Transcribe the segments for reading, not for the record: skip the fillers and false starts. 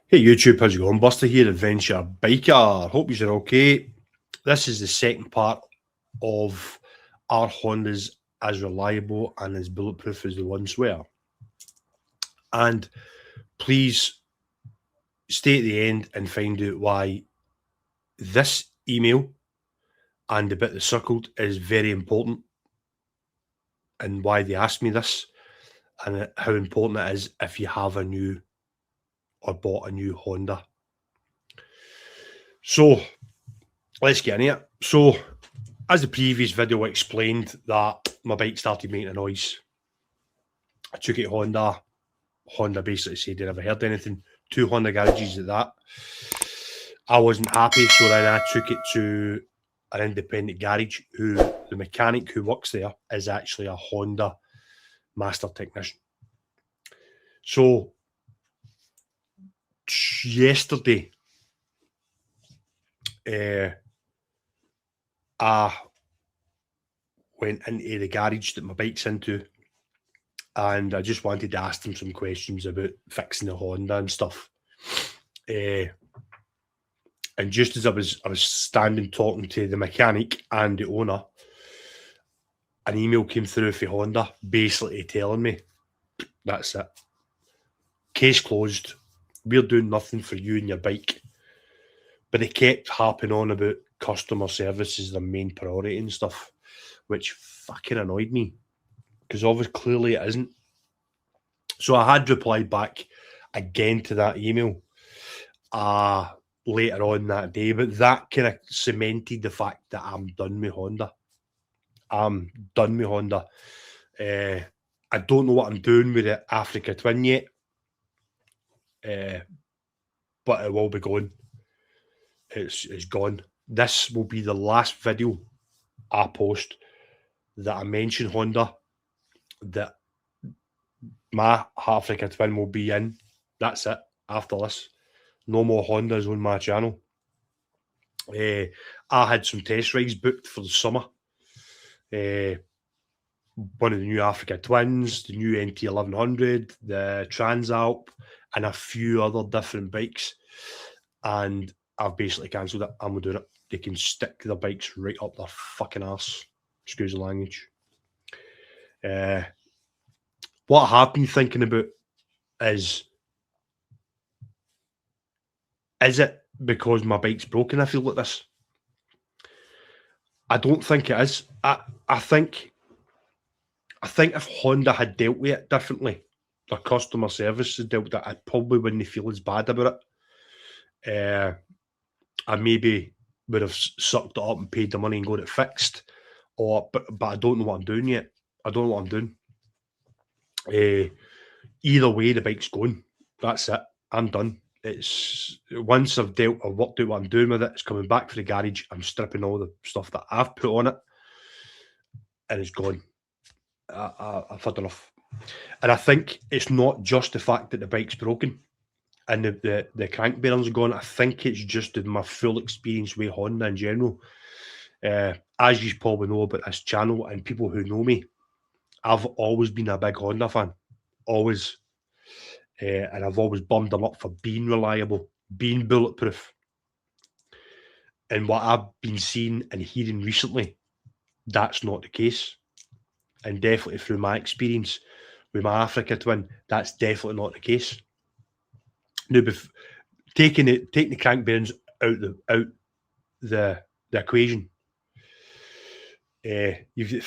Hey YouTube, how's it going? Buster here, Adventure Biker. Hope you're okay. This is the second part of our Hondas as reliable and as bulletproof as they once were. And please stay at the end and find out why this email and the bit that circled is very important and why they asked me this and how important it is if you have a new or bought a new Honda. So let's get in it. So as the previous video explained that my bike started making a noise. I took it to Honda. Honda basically said they never heard anything. 2 Honda garages at that. I wasn't happy, so then I took it to an independent garage who the mechanic who works there is actually a Honda master technician. So yesterday, I went into the garage that my bike's into, and I just wanted to ask them some questions about fixing the Honda and stuff. And just as I was standing talking to the mechanic and the owner, an email came through for Honda, basically telling me, that's it. Case closed. We're doing nothing for you and your bike. But they kept harping on about customer service is their main priority and stuff, which fucking annoyed me, because obviously clearly it isn't. So I had replied back again to that email later on that day, but that kind of cemented the fact that I'm done with Honda. I'm done with Honda. I don't know what I'm doing with the Africa Twin yet, but it will be gone. It's gone. This will be the last video I post that I mention Honda, that my Africa Twin will be in. That's it. After this, no more Hondas on my channel. I had some test rides booked for the summer. One of the new Africa Twins, the new NT1100, the Transalp, and a few other different bikes. And I've basically cancelled it. I'm not doing it. They can stick their bikes right up their fucking arse. Excuse the language. What I have been thinking about is it because my bike's broken I feel like this? I don't think it is. I think if Honda had dealt with it differently, their customer service had dealt with it, I probably wouldn't feel as bad about it. I maybe would have sucked it up and paid the money and got it fixed. But I don't know what I'm doing yet. I don't know what I'm doing. Either way, the bike's going. That's it. I'm done. It's once I've worked out what I'm doing with it, it's coming back for the garage. I'm stripping all the stuff that I've put on it, and it's gone. I've had enough. And I think it's not just the fact that the bike's broken and the crank bearings are gone. I think it's just my full experience with Honda in general. As you probably know about this channel and people who know me, I've always been a big Honda fan. Always. And I've always bummed them up for being reliable, being bulletproof. And what I've been seeing and hearing recently, that's not the case. And definitely through my experience with my Africa Twin, that's definitely not the case. Now, taking the crank bearings out the equation, you've got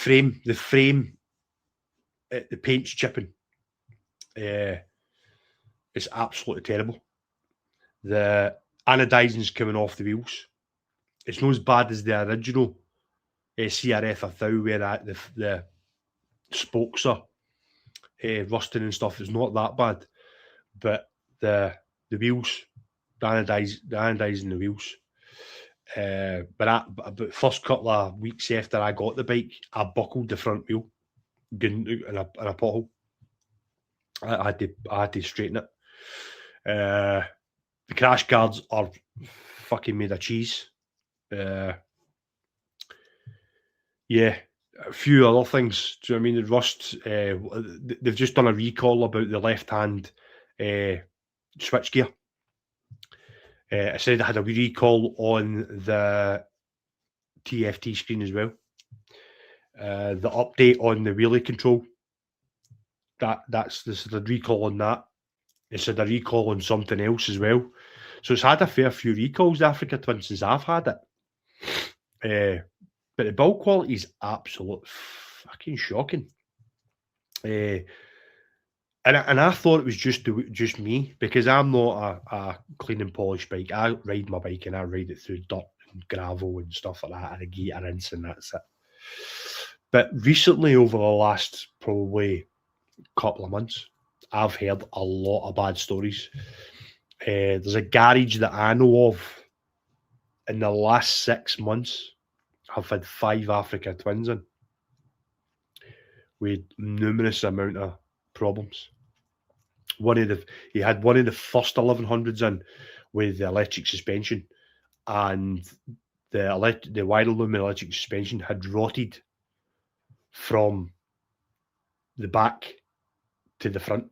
the frame, the paint's chipping. It's absolutely terrible. The anodizing's coming off the wheels. It's not as bad as the original CRF 1000 where the spokes are rusting and stuff. It's not that bad, but the wheels, the anodizing the wheels. But first couple of weeks after I got the bike, I buckled the front wheel in a pothole. I had to straighten it. The crash guards are fucking made of cheese. Yeah, a few other things. Do you know what I mean? The rust. They've just done a recall about the left-hand switchgear. It said it had a recall on the TFT screen as well. The update on the wheelie control, this is the recall on that. It's had a recall on something else as well. So it's had a fair few recalls, the Africa Twin, since I've had it. But the build quality is absolute fucking shocking. And I thought it was just me, because I'm not a clean and polished bike. I ride my bike and I ride it through dirt and gravel and stuff like that, and I get a rinse and that's it. But recently, over the last probably couple of months, I've heard a lot of bad stories. There's a garage that I know of in the last 6 months. I've had 5 Africa Twins in with numerous amount of problems. He had one of the first 1100s in with the electric suspension, and the wire loom electric suspension had rotted from the back to the front,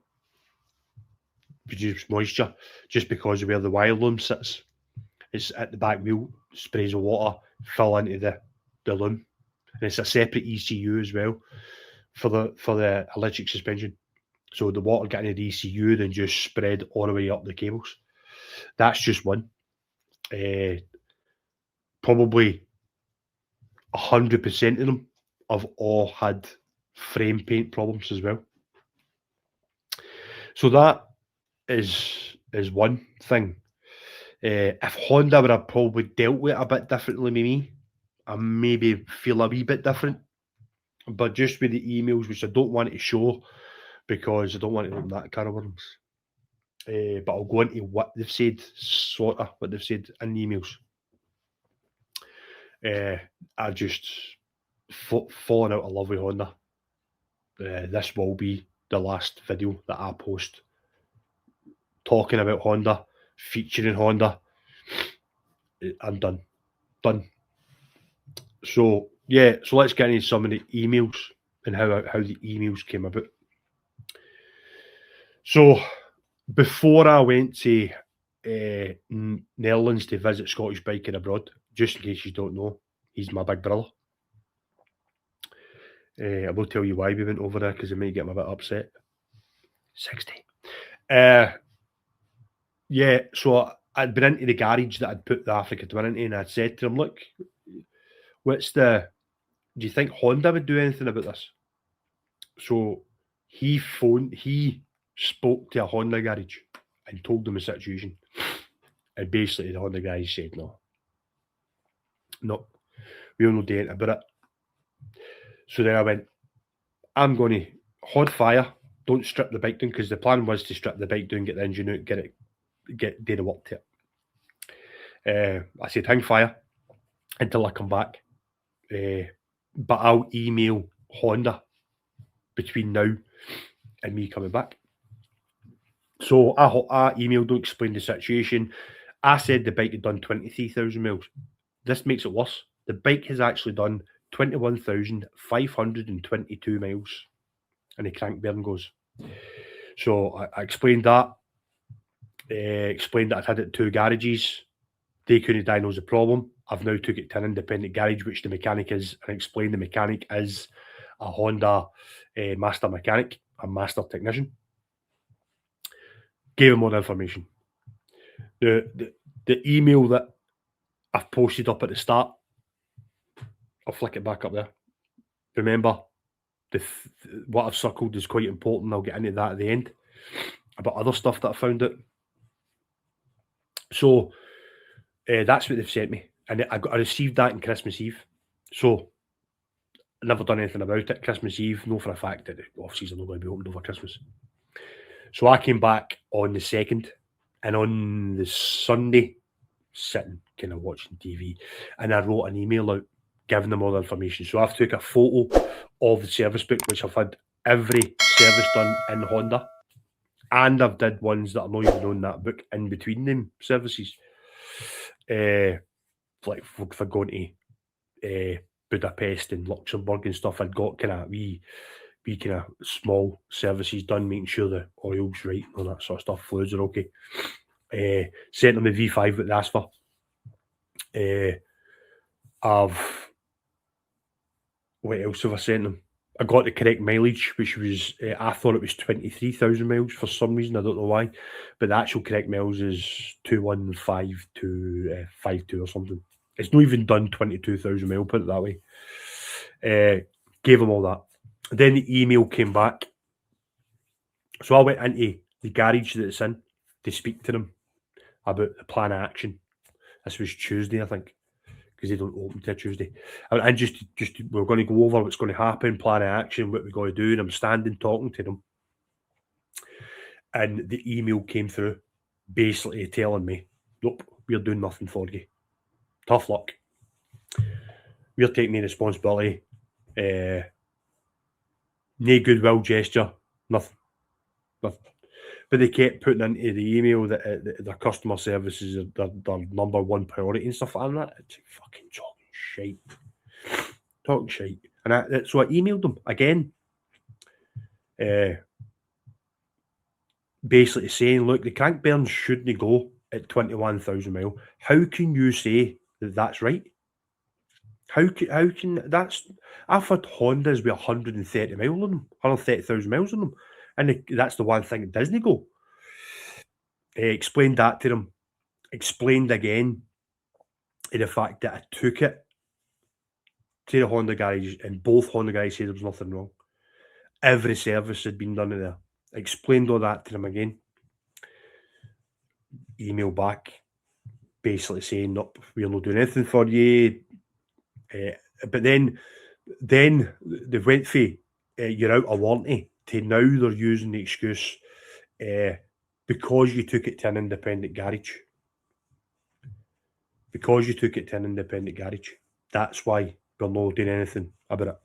produced moisture just because of where the wire loom sits. It's at the back wheel, sprays of water fill into the loom, and it's a separate ECU as well for the electric suspension. So the water getting into the ECU then just spread all the way up the cables. That's just one. Probably 100% of them have all had frame paint problems as well. So that is one thing. If Honda would have probably dealt with it a bit differently with me, I maybe feel a wee bit different. But just with the emails, which I don't want to show because I don't want to open that can of worms. But I'll go into what they've said, sort of what they've said in the emails. I just fallen out of love with Honda. This will be the last video that I post talking about Honda, featuring Honda. I'm done. So yeah, so let's get into some of the emails and how the emails came about. So before I went to Netherlands to visit Scottish Biking Abroad, just in case you don't know, he's my big brother. I will tell you why we went over there, because it might get me a bit upset. 60. Yeah, so I'd been into the garage that I'd put the Africa Twin into, and I'd said to him, look, do you think Honda would do anything about this? So he spoke to a Honda garage and told them the situation. And basically the Honda guys said, no, we'll not do anything about it. So then I went, I'm going to hot fire, don't strip the bike down, because the plan was to strip the bike down, get the engine out, do the work to it. I said, hang fire until I come back. But I'll email Honda between now and me coming back. So I emailed to explain the situation. I said the bike had done 23,000 miles. This makes it worse. The bike has actually done 21,522 miles, and the crank bearing goes. So I explained that. Explained that I'd had it at 2 garages. They couldn't diagnose the problem. I've now took it to an independent garage, which the mechanic is, and explained the mechanic is a Honda master mechanic, a master technician. Gave him all the information. The email that I've posted up at the start, I'll flick it back up there. Remember, what I've circled is quite important. I'll get into that at the end about other stuff that I found out. So that's what they've sent me, and I received that on Christmas Eve. So I never done anything about it. Christmas Eve, know for a fact that the offices are not going to be opened over Christmas. So I came back on the 2nd, and on the Sunday, sitting kind of watching TV, and I wrote an email out giving them all the information. So I've took a photo of the service book, which I've had every service done in Honda, and I've did ones that are not even on that book in between them services. Like for going to Budapest and Luxembourg and stuff, I'd got kind of wee kind of small services done, making sure the oil's right and all that sort of stuff, fluids are okay. Sent them the V5 that they asked for. What else have I sent them? I got the correct mileage, which was, I thought it was 23,000 miles for some reason. I don't know why. But the actual correct miles is 215252 or something. It's not even done 22,000 miles, put it that way. Gave them all that. Then the email came back. So I went into the garage that it's in to speak to them about the plan of action. This was Tuesday, I think, because they don't open till Tuesday. And just we're going to go over what's going to happen, plan of action, what we're going to do. And I'm standing talking to them. And the email came through basically telling me, nope, we're doing nothing for you. Tough luck. We're taking the responsibility. No goodwill gesture. Nothing. But they kept putting into the email that their customer services are their number one priority and stuff like that. It's fucking talking shite. Talking shite. And so I emailed them again. Basically saying, look, the crank bearings shouldn't go at 21,000 mile. How can you say that that's right? How can that's... I've had Hondas with 130 mile on them, 130,000 miles on them. And that's the one thing that doesn't go. Explained that to them. Explained again the fact that I took it to the Honda garage and both Honda guys said there was nothing wrong. Every service had been done in there. Explained all that to them again. Email back, basically saying, nope, we're not doing anything for you. But then they went for you're out of warranty to now they're using the excuse because you took it to an independent garage. Because you took it to an independent garage. That's why we're not doing anything about it.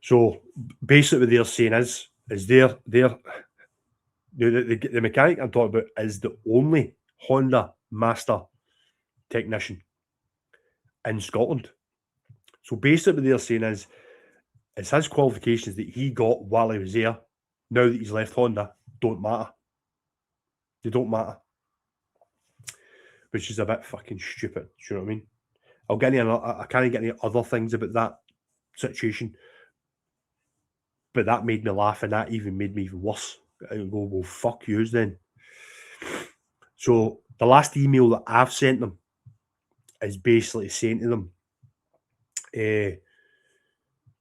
So basically what they're saying is the mechanic I'm talking about is the only Honda master technician in Scotland. So basically what they're saying is it's his qualifications that he got while he was there, now that he's left Honda, don't matter. They don't matter. Which is a bit fucking stupid. Do you know what I mean? I can't get any other things about that situation. But that made me laugh, and that even made me even worse. I go, well, fuck yous then. So the last email that I've sent them is basically saying to them,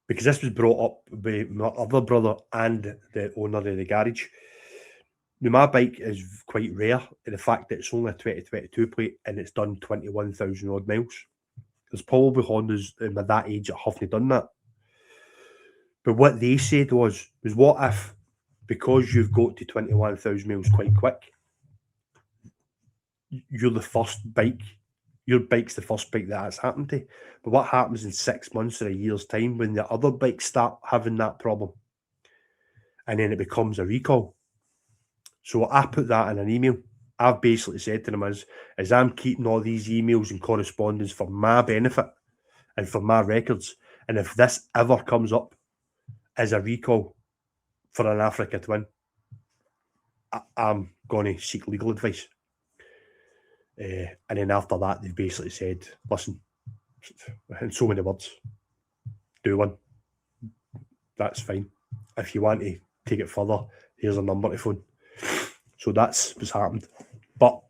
because this was brought up by my other brother and the owner of the garage. Now, my bike is quite rare in the fact that it's only a 2022 plate and it's done 21,000 odd miles. There's probably Hondas in that age that haven't done that. But what they said was what if, because you've got to 21,000 miles quite quick, you're the first bike, your bike's the first bike that has happened to. But what happens in 6 months or a year's time when the other bikes start having that problem? And then it becomes a recall. So I put that in an email. I've basically said to them as I'm keeping all these emails and correspondence for my benefit and for my records. And if this ever comes up as a recall for an Africa Twin, I'm going to seek legal advice. And then after that, they've basically said, listen, in so many words, do one. That's fine. If you want to take it further, here's a number to phone. So that's what's happened. But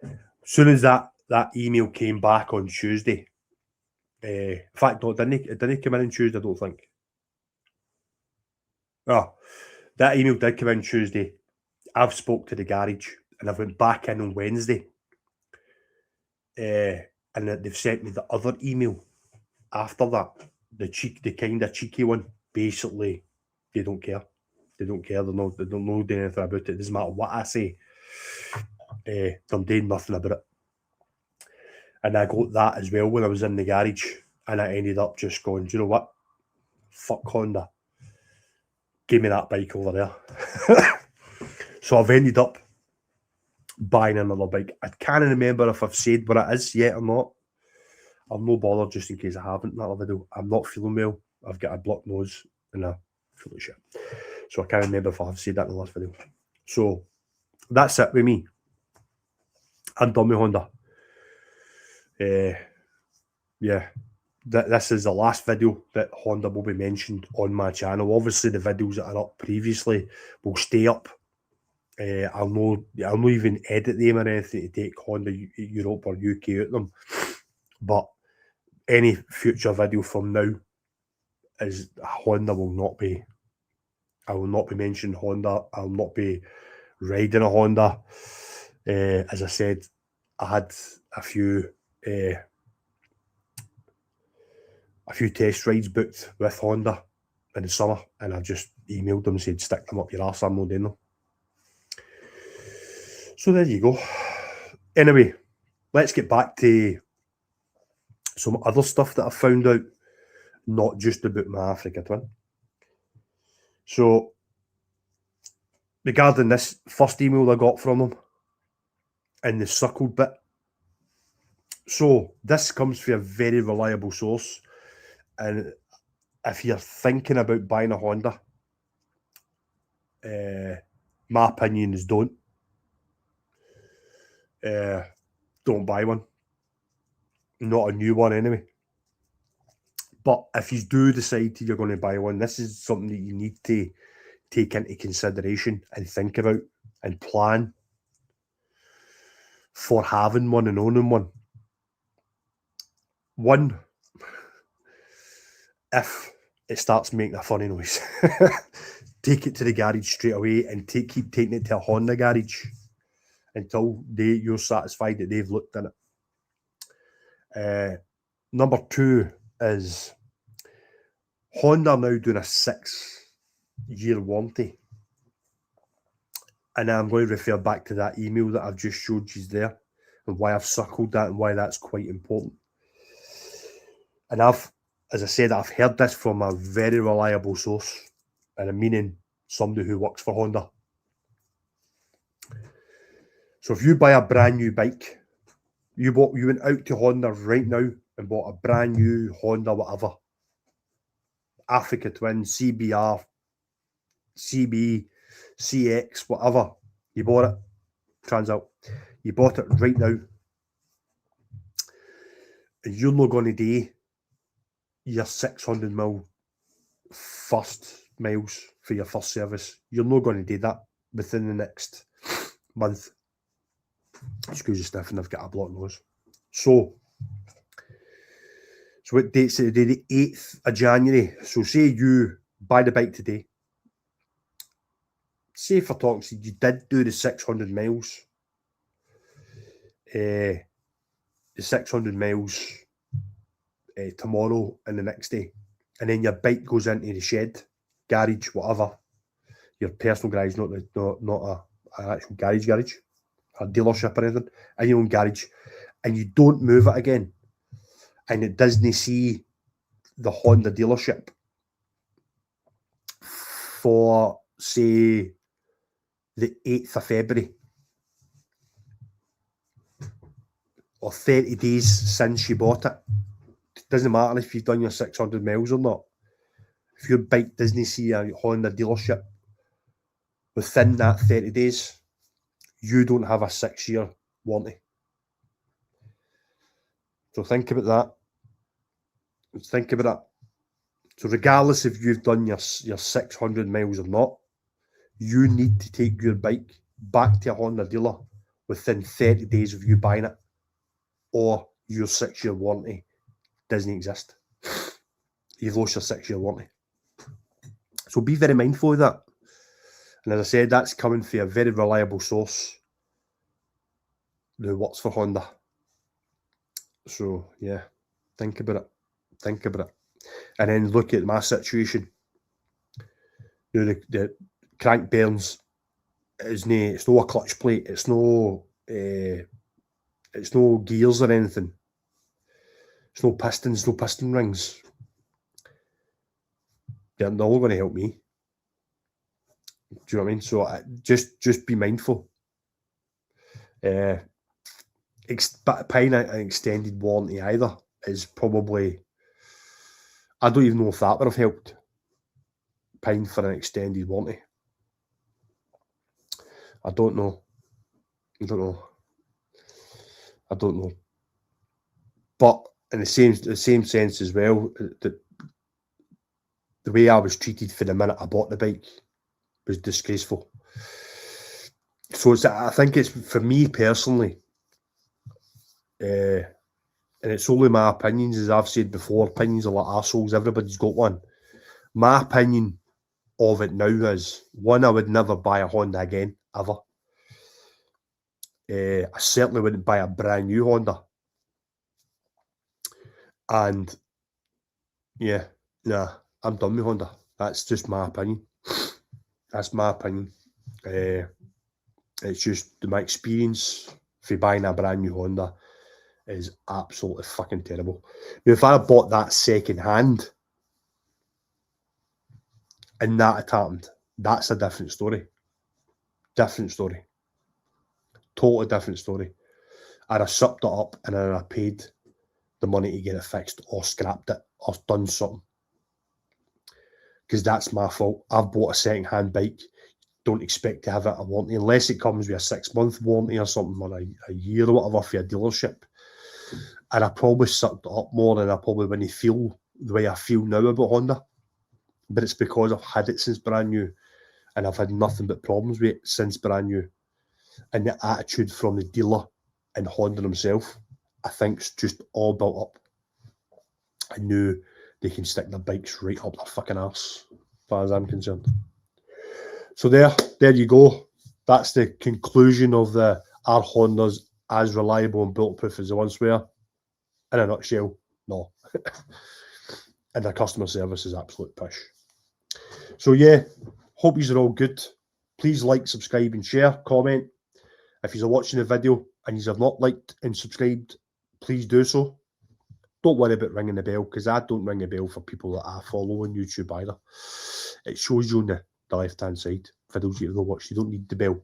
as soon as that email came back on Tuesday, in fact, no, it didn't come in on Tuesday, I don't think. Oh, that email did come in Tuesday. I've spoke to the garage and I've went back in on Wednesday. And they've sent me the other email after that. The kind of cheeky one. Basically, they don't care. They don't care. They don't know anything about it. It doesn't matter what I say. They're doing nothing about it. And I got that as well when I was in the garage. And I ended up just going, do you know what? Fuck Honda. Give me that bike over there. So I've ended up buying another bike. I can't remember if I've said what it is yet or not. I'm no bother just in case I haven't in that other video. I'm not feeling well. I've got a blocked nose and I feel like shit. So I can't remember if I have said that in the last video. So that's it with me. I'm done with Honda. Yeah, this is the last video that Honda will be mentioned on my channel. Obviously, the videos that are up previously will stay up. I'll not even edit them or anything to take Honda Europe or UK out of them. But any future video from now is Honda will not be. I will not be mentioning Honda. I'll not be riding a Honda. As I said, I had a few test rides booked with Honda in the summer, and I just emailed them and said, stick them up your arse, I'm not doing them. So there you go. Anyway, let's get back to some other stuff that I found out, not just about my Africa Twin. So, regarding this first email I got from them, and the circled bit. So, this comes from a very reliable source, and if you're thinking about buying a Honda, my opinion is don't buy one. Not a new one anyway. But if you do decide you're going to buy one, this is something that you need to take into consideration and think about and plan for having one and owning one. One, if it starts making a funny noise, take it to the garage straight away and keep taking it to a Honda garage until you're satisfied that they've looked in it. Number two is Honda are now doing a 6-year warranty. And I'm going to refer back to that email that I've just showed you there and why I've circled that and why that's quite important. And as I said, I've heard this from a very reliable source, and I'm meaning somebody who works for Honda. So if you buy a brand new bike, you went out to Honda right now and bought a brand new Honda whatever, Africa Twin, CBR, CB, CX, whatever. You bought it, Transit. You bought it right now. And you're not going to do your 600 mil first miles for your first service. You're not going to do that within the next month. Excuse me, sniffing, I've got a blocked nose. So what date's it? The 8th of January. So say you buy the bike today. Say for talk's sake, you did do the 600 miles. The 600 miles tomorrow and the next day. And then your bike goes into the shed, garage, whatever. Your personal garage, not an actual garage, a dealership or anything, in your own garage. And you don't move it again. And it doesn't see the Honda dealership for, say, the 8th of February. Or 30 days since you bought it. It doesn't matter if you've done your 600 miles or not. If your bike doesn't see a Honda dealership within that 30 days, you don't have a 6-year warranty. So think about that. Think about that. So regardless if you've done your 600 miles or not, you need to take your bike back to a Honda dealer within 30 days of you buying it, or your 6-year warranty doesn't exist. You've lost your 6-year warranty. So be very mindful of that. And as I said, that's coming from a very reliable source who works for Honda. So yeah, think about it. Think about it. And then look at my situation. You know, the crank bearings it's no a clutch plate, it's no gears or anything. It's no pistons, no piston rings. They're not going to help me. Do you know what I mean? So just be mindful. Paying an extended warranty either is probably, I don't even know if that would have helped. Paying for an extended warranty, I don't know. I don't know. I don't know. But in the same sense as well, the way I was treated for the minute I bought the bike was disgraceful. So I think it's, for me personally, and it's only my opinions, as I've said before, opinions are like arseholes, everybody's got one. My opinion of it now is, one, I would never buy a Honda again, ever. I certainly wouldn't buy a brand new Honda. And yeah, nah, I'm done with Honda. That's just my opinion. That's my opinion. It's just my experience for buying a brand new Honda is absolutely fucking terrible. Now, if I had bought that second hand and that had happened, that's a different story. Different story. Totally different story. I'd have sucked it up and I'd have paid the money to get it fixed or scrapped it or done something. Because that's my fault. I've bought a second-hand bike. Don't expect to have it a warranty unless it comes with a 6-month warranty or something, or a year or whatever for a dealership. And I probably sucked it up more than I probably wouldn't feel the way I feel now about Honda. But it's because I've had it since brand new and I've had nothing but problems with it since brand new. And the attitude from the dealer and Honda himself, I think, is just all built up. I knew they can stick their bikes right up their fucking arse, as far as I'm concerned. So there you go. That's the conclusion of our Hondas as reliable and bulletproof as they once were. In a nutshell, no. And their customer service is absolute pish. So yeah, hope you're all good. Please like, subscribe and share, comment. If you're watching the video and you have not liked and subscribed, please do so. Don't worry about ringing the bell, because I don't ring the bell for people that I follow on YouTube either. It shows you on the left-hand side. For those of you that watch, you don't need the bell.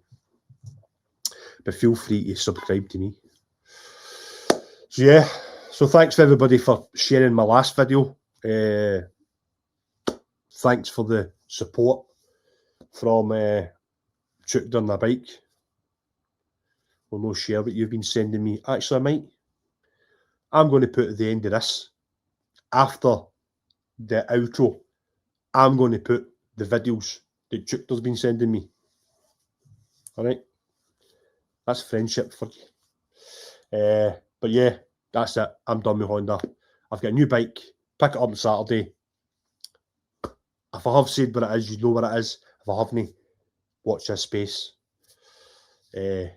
But feel free to subscribe to me. So yeah, so thanks for everybody for sharing my last video. Thanks for the support from Chucked on the bike. Will no share what you've been sending me. Actually, I might. I'm going to put at the end of this, after the outro, I'm going to put the videos that Chuckter's been sending me. Alright? That's friendship for you. But yeah, that's it. I'm done with Honda. I've got a new bike. Pick it up on Saturday. If I have said what it is, you know what it is. If I haven't, watch this space. Yeah.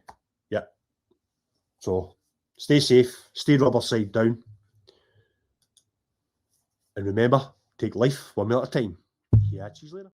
So, stay safe. Stay rubber side down. And remember, take life one minute at a time. Yeah, cheers later.